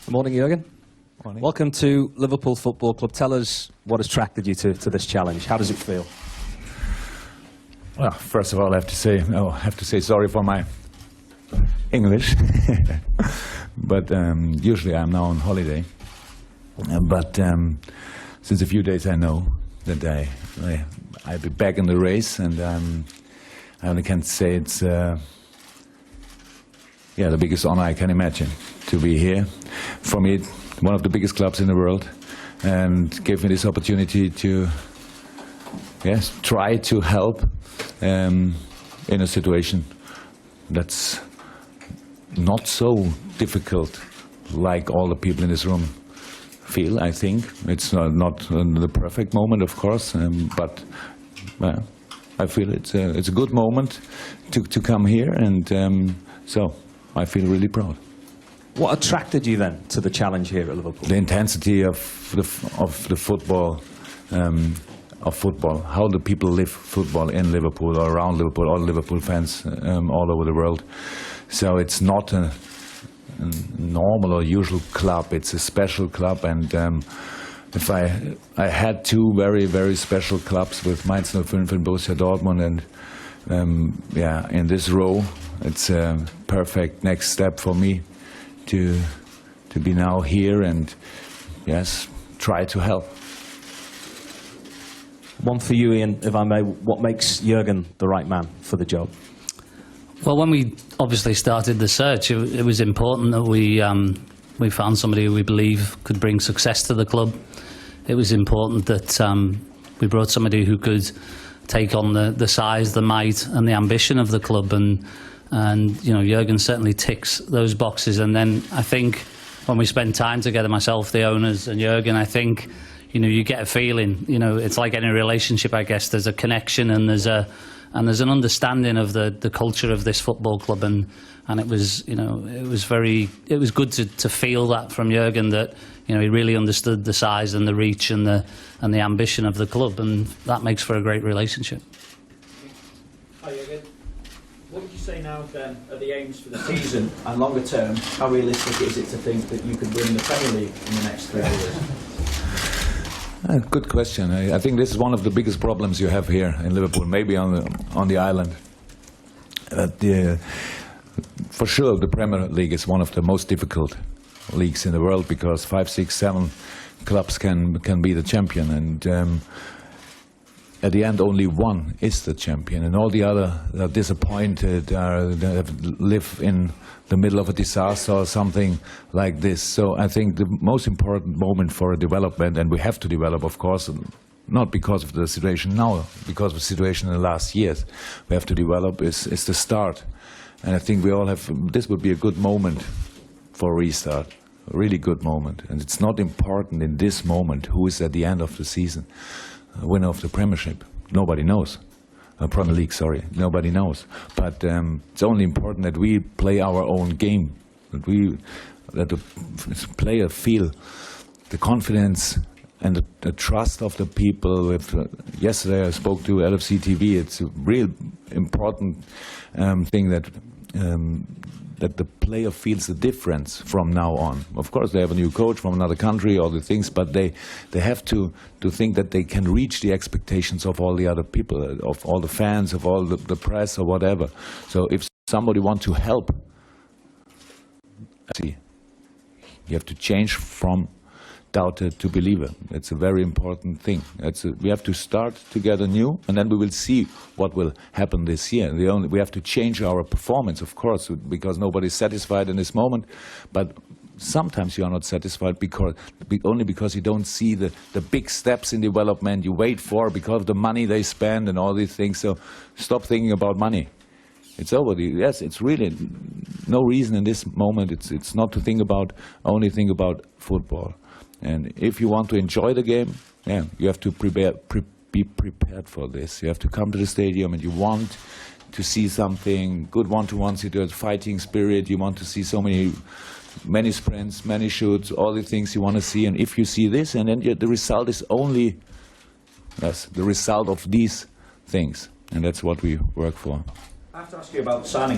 Good morning, Jürgen. Morning. Welcome to Liverpool Football Club. Tell us what has attracted you to this challenge. How does it feel? Well, first of all, I have to say sorry for my English. But usually I'm now on holiday. But since a few days I know that I'll be back in the race, and I only can say it's the biggest honor I can imagine to be here. For me, one of the biggest clubs in the world, and gave me this opportunity to try to help in a situation that's not so difficult like all the people in this room feel. I think it's not the perfect moment, of course, but I feel it's a good moment to come here, and so I feel really proud. What attracted you then to the challenge here at Liverpool? The intensity of the football, how the people live football in Liverpool or around Liverpool, all Liverpool fans all over the world. So it's not a normal or usual club, it's a special club, and if I had two very, very special clubs with Mainz 05 and Borussia Dortmund, and in this row, it's a perfect next step for me to be now here and try to help. One for you, Ian, if I may. What makes Jürgen the right man for the job? Well, when we obviously started the search, it was important that we found somebody who we believe could bring success to the club. It was important that we brought somebody who could take on the size, the might, and the ambition of the club, and you know, Jürgen certainly ticks those boxes. And then I think when we spend time together, myself, the owners, and Jürgen, I think, you know, you get a feeling. You know, it's like any relationship, I guess. There's a connection, and there's an understanding of the culture of this football club, and it was, you know, it was good to feel that from Jürgen, that, you know, he really understood the size and the reach and the ambition of the club, and that makes for a great relationship. Hi Jürgen. What would you say now then are the aims for the season and longer term? How realistic is it to think that you could win the Premier League in the next 3 years? Good question. I think this is one of the biggest problems you have here in Liverpool, maybe on the island. For sure, the Premier League is one of the most difficult leagues in the world, because 5, 6, 7 clubs can be the champion, and at the end only one is the champion, and all the other are disappointed, live in the middle of a disaster or something like this. So I think the most important moment for a development, and we have to develop, of course, not because of the situation now, because of the situation in the last years, we have to develop is the start. And I think we all have, this would be a good moment for a restart, a really good moment. And it's not important in this moment who is at the end of the season winner of the Premiership. Nobody knows. Premier League, sorry. Nobody knows. But it's only important that we play our own game, that the player feel the confidence and the trust of the people. Yesterday I spoke to LFC TV. It's a real important thing that the player feels the difference from now on. Of course, they have a new coach from another country, all the things, but they have to think that they can reach the expectations of all the other people, of all the fans, of all the press or whatever. So if somebody wants to help, you have to change from doubter to believer. It's a very important thing. We have to start together new, and then we will see what will happen this year. We have to change our performance, of course, because nobody's satisfied in this moment. But sometimes you are not satisfied only because you don't see the big steps in development you wait for, because of the money they spend and all these things. So stop thinking about money. It's over. Yes, it's really no reason in this moment. It's not to only think about football. And if you want to enjoy the game, you have to be prepared for this. You have to come to the stadium, and you want to see something good, one-to-one situation, fighting spirit. You want to see many sprints, many shoots, all the things you want to see. And if you see this, and then the result is only the result of these things, and that's what we work for. I have to ask you about signing